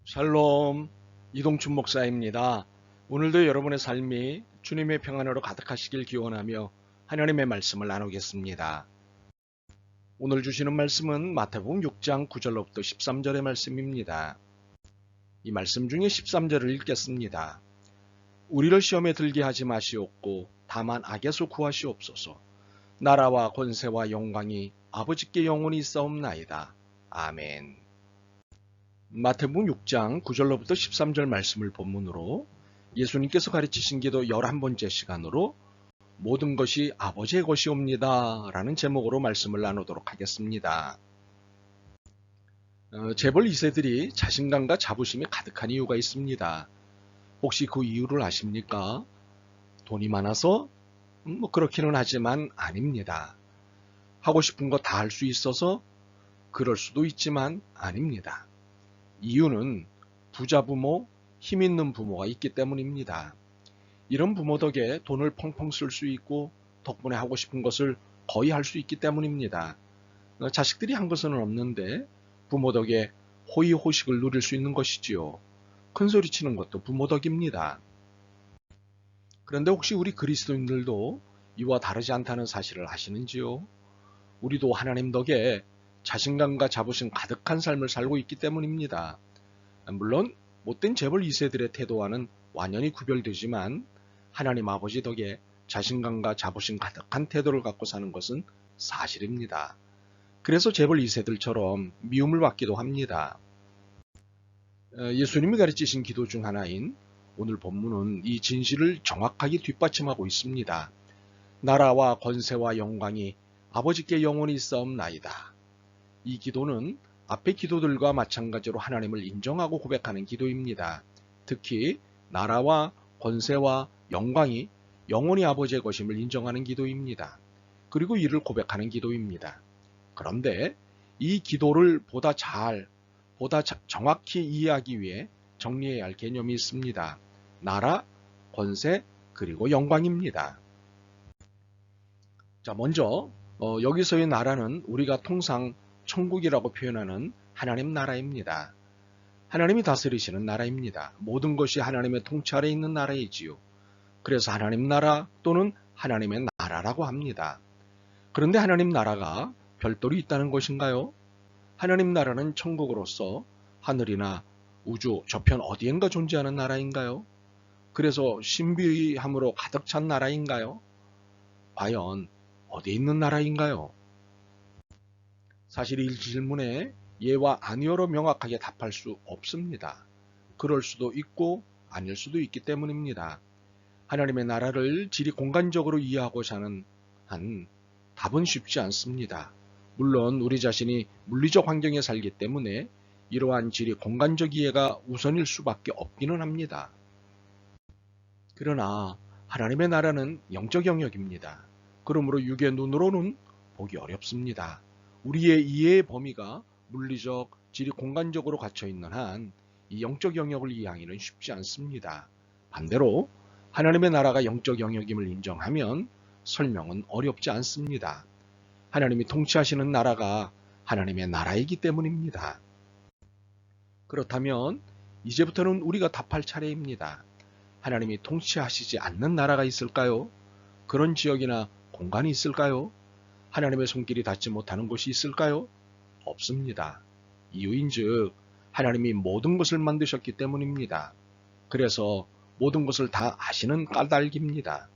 샬롬, 이동춘 목사입니다. 오늘도 여러분의 삶이 주님의 평안으로 가득하시길 기원하며 하나님의 말씀을 나누겠습니다. 오늘 주시는 말씀은 마태복음 6장 9절로부터 13절의 말씀입니다. 이 말씀 중에 13절을 읽겠습니다. 우리를 시험에 들게 하지 마시옵고 다만 악에서 구하시옵소서. 나라와 권세와 영광이 아버지께 영원히 있사옵나이다. 아멘. 마태복음 6장 9절로부터 13절 말씀을 본문으로 예수님께서 가르치신 기도 11번째 시간으로 모든 것이 아버지의 것이옵니다 라는 제목으로 말씀을 나누도록 하겠습니다. 재벌 2세들이 자신감과 자부심이 가득한 이유가 있습니다. 혹시 그 이유를 아십니까? 돈이 많아서? 그렇기는 하지만 아닙니다. 하고 싶은 거 다 할 수 있어서? 그럴 수도 있지만 아닙니다. 이유는 부자 부모, 힘 있는 부모가 있기 때문입니다. 이런 부모 덕에 돈을 펑펑 쓸 수 있고 덕분에 하고 싶은 것을 거의 할 수 있기 때문입니다. 자식들이 한 것은 없는데 부모 덕에 호의호식을 누릴 수 있는 것이지요. 큰소리 치는 것도 부모 덕입니다. 그런데 혹시 우리 그리스도인들도 이와 다르지 않다는 사실을 아시는지요? 우리도 하나님 덕에 자신감과 자부심 가득한 삶을 살고 있기 때문입니다. 물론 못된 재벌 2세들의 태도와는 완연히 구별되지만 하나님 아버지 덕에 자신감과 자부심 가득한 태도를 갖고 사는 것은 사실입니다. 그래서 재벌 2세들처럼 미움을 받기도 합니다. 예수님이 가르치신 기도 중 하나인 오늘 본문은 이 진실을 정확하게 뒷받침하고 있습니다. 나라와 권세와 영광이 아버지께 영원히 있사옵나이다. 이 기도는 앞의 기도들과 마찬가지로 하나님을 인정하고 고백하는 기도입니다. 특히 나라와 권세와 영광이 영원히 아버지의 것임을 인정하는 기도입니다. 그리고 이를 고백하는 기도입니다. 그런데 이 기도를 보다 정확히 이해하기 위해 정리해야 할 개념이 있습니다. 나라, 권세, 그리고 영광입니다. 자, 먼저 여기서의 나라는 우리가 통상 천국이라고 표현하는 하나님 나라입니다. 하나님이 다스리시는 나라입니다. 모든 것이 하나님의 통치 아래 있는 나라이지요. 그래서 하나님 나라 또는 하나님의 나라라고 합니다. 그런데 하나님 나라가 별도로 있다는 것인가요? 하나님 나라는 천국으로서 하늘이나 우주 저편 어디엔가 존재하는 나라인가요? 그래서 신비함으로 가득 찬 나라인가요? 과연 어디에 있는 나라인가요? 사실 이 질문에 예와 아니오로 명확하게 답할 수 없습니다. 그럴 수도 있고 아닐 수도 있기 때문입니다. 하나님의 나라를 지리 공간적으로 이해하고자 하는 한 답은 쉽지 않습니다. 물론 우리 자신이 물리적 환경에 살기 때문에 이러한 지리 공간적 이해가 우선일 수밖에 없기는 합니다. 그러나 하나님의 나라는 영적 영역입니다. 그러므로 육의 눈으로는 보기 어렵습니다. 우리의 이해의 범위가 물리적, 지리 공간적으로 갇혀있는 한 이 영적 영역을 이해하기는 쉽지 않습니다. 반대로 하나님의 나라가 영적 영역임을 인정하면 설명은 어렵지 않습니다. 하나님이 통치하시는 나라가 하나님의 나라이기 때문입니다. 그렇다면 이제부터는 우리가 답할 차례입니다. 하나님이 통치하시지 않는 나라가 있을까요? 그런 지역이나 공간이 있을까요? 하나님의 손길이 닿지 못하는 곳이 있을까요? 없습니다. 이유인즉 하나님이 모든 것을 만드셨기 때문입니다. 그래서 모든 것을 다 아시는 까닭입니다.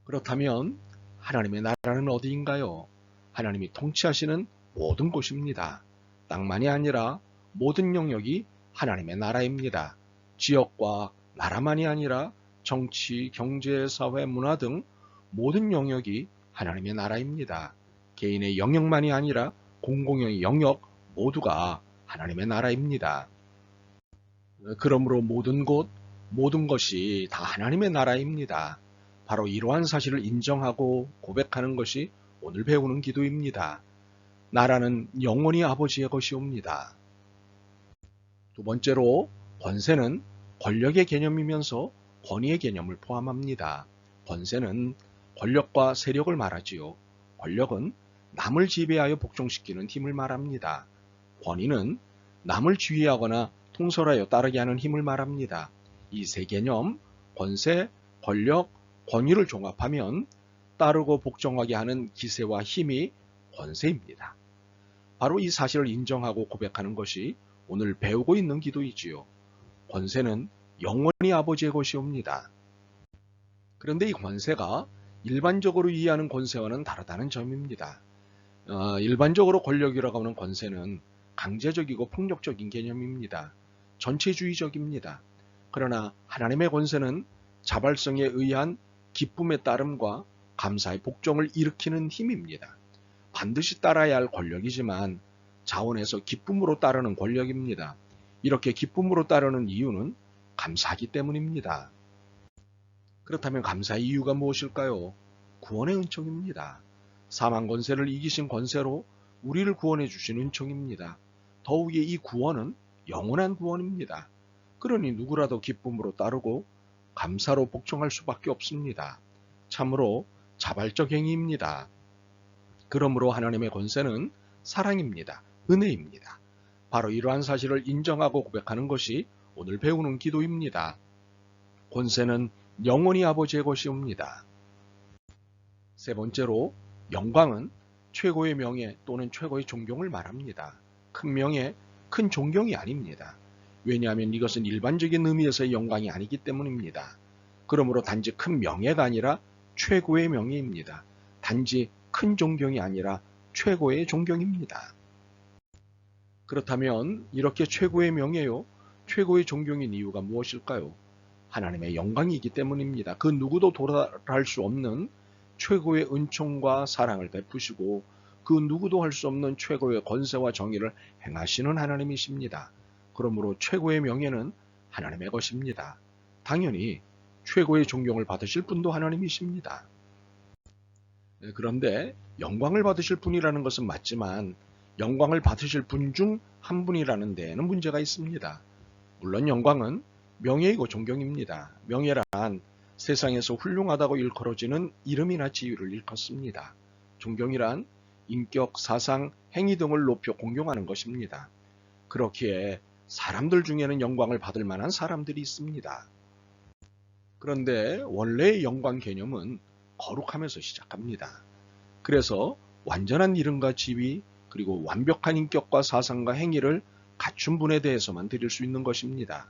그렇다면 하나님의 나라는 어디인가요? 하나님이 통치하시는 모든 곳입니다. 땅만이 아니라 모든 영역이 하나님의 나라입니다. 지역과 나라만이 아니라 정치, 경제, 사회, 문화 등 모든 영역이 하나님의 나라입니다. 개인의 영역만이 아니라 공공의 영역 모두가 하나님의 나라입니다. 그러므로 모든 곳, 모든 것이 다 하나님의 나라입니다. 바로 이러한 사실을 인정하고 고백하는 것이 오늘 배우는 기도입니다. 나라는 영원히 아버지의 것이옵니다. 두 번째로 권세는 권력의 개념이면서 권위의 개념을 포함합니다. 권세는 권력과 세력을 말하지요. 권력은 남을 지배하여 복종시키는 힘을 말합니다. 권위는 남을 지휘하거나 통솔하여 따르게 하는 힘을 말합니다. 이 세 개념, 권세, 권력, 권위를 종합하면 따르고 복종하게 하는 기세와 힘이 권세입니다. 바로 이 사실을 인정하고 고백하는 것이 오늘 배우고 있는 기도이지요. 권세는 영원히 아버지의 것이옵니다. 그런데 이 권세가 일반적으로 이해하는 권세와는 다르다는 점입니다. 일반적으로 권력이라고 하는 권세는 강제적이고 폭력적인 개념입니다. 전체주의적입니다. 그러나 하나님의 권세는 자발성에 의한 기쁨의 따름과 감사의 복종을 일으키는 힘입니다. 반드시 따라야 할 권력이지만 자원에서 기쁨으로 따르는 권력입니다. 이렇게 기쁨으로 따르는 이유는 감사하기 때문입니다. 그렇다면 감사의 이유가 무엇일까요? 구원의 은총입니다. 사망 권세를 이기신 권세로 우리를 구원해 주신 은총입니다. 더욱이 이 구원은 영원한 구원입니다. 그러니 누구라도 기쁨으로 따르고 감사로 복종할 수밖에 없습니다. 참으로 자발적 행위입니다. 그러므로 하나님의 권세는 사랑입니다. 은혜입니다. 바로 이러한 사실을 인정하고 고백하는 것이 오늘 배우는 기도입니다. 권세는 영원히 아버지의 것이옵니다. 세 번째로 영광은 최고의 명예 또는 최고의 존경을 말합니다. 큰 명예, 큰 존경이 아닙니다. 왜냐하면 이것은 일반적인 의미에서의 영광이 아니기 때문입니다. 그러므로 단지 큰 명예가 아니라 최고의 명예입니다. 단지 큰 존경이 아니라 최고의 존경입니다. 그렇다면 이렇게 최고의 명예요, 최고의 존경인 이유가 무엇일까요? 하나님의 영광이기 때문입니다. 그 누구도 도달할 수 없는 최고의 은총과 사랑을 베푸시고 그 누구도 할 수 없는 최고의 권세와 정의를 행하시는 하나님이십니다. 그러므로 최고의 명예는 하나님의 것입니다. 당연히 최고의 존경을 받으실 분도 하나님이십니다. 그런데 영광을 받으실 분이라는 것은 맞지만 영광을 받으실 분 중 한 분이라는 데에는 문제가 있습니다. 물론 영광은 명예이고 존경입니다. 명예란 세상에서 훌륭하다고 일컬어지는 이름이나 지위를 일컫습니다. 존경이란 인격, 사상, 행위 등을 높여 공경하는 것입니다. 그렇기에 사람들 중에는 영광을 받을 만한 사람들이 있습니다. 그런데 원래의 영광 개념은 거룩함에서 시작합니다. 그래서 완전한 이름과 지위, 그리고 완벽한 인격과 사상과 행위를 갖춘 분에 대해서만 드릴 수 있는 것입니다.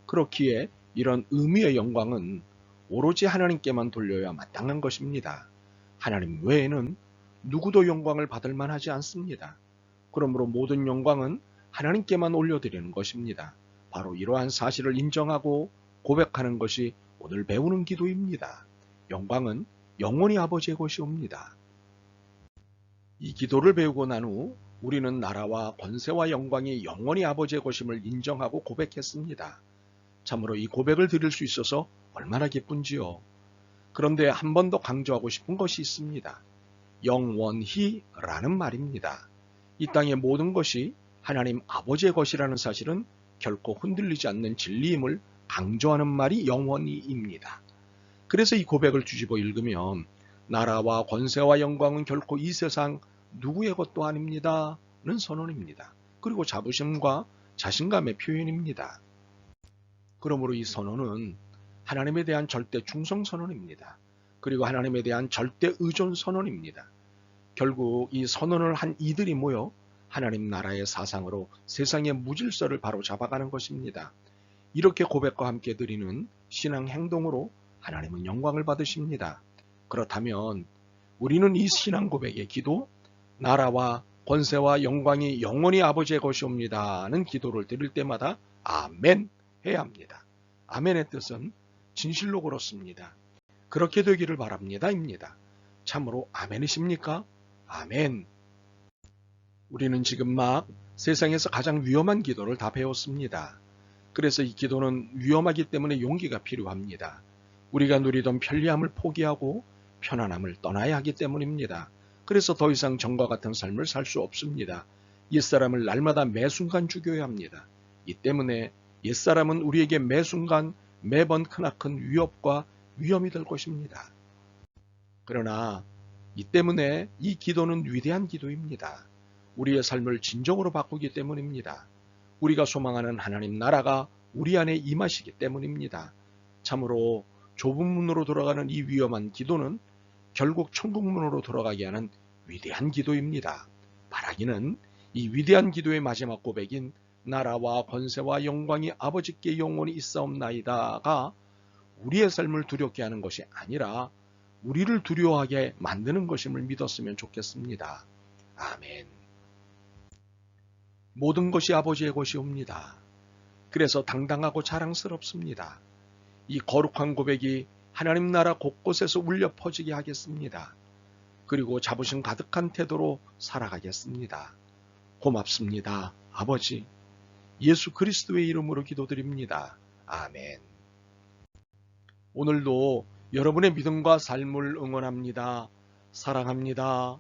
그렇기에 이런 의미의 영광은 오로지 하나님께만 돌려야 마땅한 것입니다. 하나님 외에는 누구도 영광을 받을 만하지 않습니다. 그러므로 모든 영광은 하나님께만 올려드리는 것입니다. 바로 이러한 사실을 인정하고 고백하는 것이 오늘 배우는 기도입니다. 영광은 영원히 아버지의 것이옵니다. 이 기도를 배우고 난 후 우리는 나라와 권세와 영광이 영원히 아버지의 것임을 인정하고 고백했습니다. 참으로 이 고백을 드릴 수 있어서 얼마나 기쁜지요. 그런데 한 번 더 강조하고 싶은 것이 있습니다. 영원히라는 말입니다. 이 땅의 모든 것이 하나님 아버지의 것이라는 사실은 결코 흔들리지 않는 진리임을 강조하는 말이 영원히입니다. 그래서 이 고백을 뒤집어 읽으면 나라와 권세와 영광은 결코 이 세상 누구의 것도 아닙니다. 는 선언입니다. 그리고 자부심과 자신감의 표현입니다. 그러므로 이 선언은 하나님에 대한 절대 충성 선언입니다. 그리고 하나님에 대한 절대 의존 선언입니다. 결국 이 선언을 한 이들이 모여 하나님 나라의 사상으로 세상의 무질서를 바로 잡아가는 것입니다. 이렇게 고백과 함께 드리는 신앙 행동으로 하나님은 영광을 받으십니다. 그렇다면 우리는 이 신앙 고백의 기도, 나라와 권세와 영광이 영원히 아버지의 것이옵니다는 기도를 드릴 때마다 아멘 해야 합니다. 아멘의 뜻은 진실로 그렇습니다. 그렇게 되기를 바랍니다 입니다. 참으로 아멘이십니까? 아멘. 우리는 지금 막 세상에서 가장 위험한 기도를 다 배웠습니다. 그래서 이 기도는 위험하기 때문에 용기가 필요합니다. 우리가 누리던 편리함을 포기하고 편안함을 떠나야 하기 때문입니다. 그래서 더 이상 전과 같은 삶을 살 수 없습니다. 옛사람을 날마다 매순간 죽여야 합니다. 이 때문에 옛사람은 우리에게 매순간 매번 크나큰 위협과 위험이 될 것입니다. 그러나 이 때문에 이 기도는 위대한 기도입니다. 우리의 삶을 진정으로 바꾸기 때문입니다. 우리가 소망하는 하나님 나라가 우리 안에 임하시기 때문입니다. 참으로 좁은 문으로 돌아가는 이 위험한 기도는 결국 천국 문으로 돌아가게 하는 위대한 기도입니다. 바라기는 이 위대한 기도의 마지막 고백인 나라와 권세와 영광이 아버지께 영원히 있사옵나이다가 우리의 삶을 두렵게 하는 것이 아니라 우리를 두려워하게 만드는 것임을 믿었으면 좋겠습니다. 아멘. 모든 것이 아버지의 것이옵니다. 그래서 당당하고 자랑스럽습니다. 이 거룩한 고백이 하나님 나라 곳곳에서 울려 퍼지게 하겠습니다. 그리고 자부심 가득한 태도로 살아가겠습니다. 고맙습니다. 아버지. 예수 그리스도의 이름으로 기도드립니다. 아멘. 오늘도 여러분의 믿음과 삶을 응원합니다. 사랑합니다.